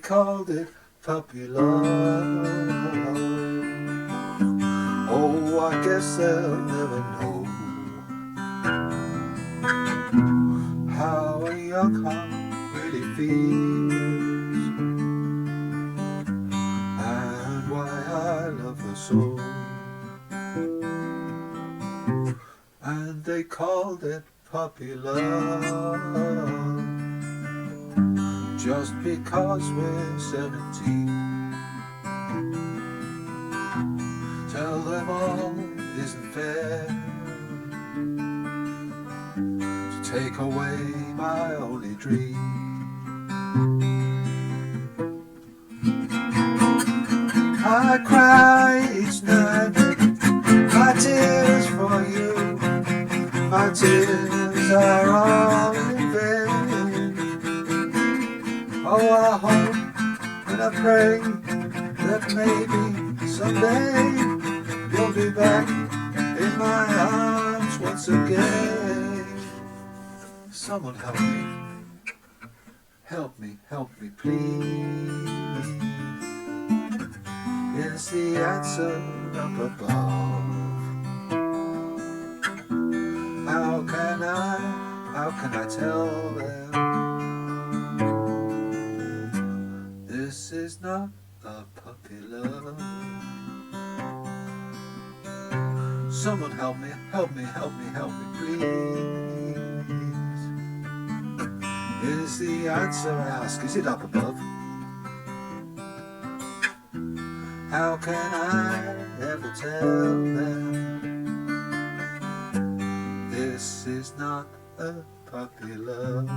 called it puppy love. Oh, I guess they'll never know how a young heart really feels, and why I love her so. And they called it puppy love just because we're 17. Tell them all isn't fair to take away my only dream. I cry each night, my tears for you. My tears are all in vain. Oh, I hope and I pray that maybe someday you'll be back in my arms once again. Someone help me, help me, help me please. Is the answer up above? How can I tell them this is not a puppy love? Someone help me, help me, help me, help me please. Is the answer I ask, is it up above? How can I ever tell them this is not a puppy love?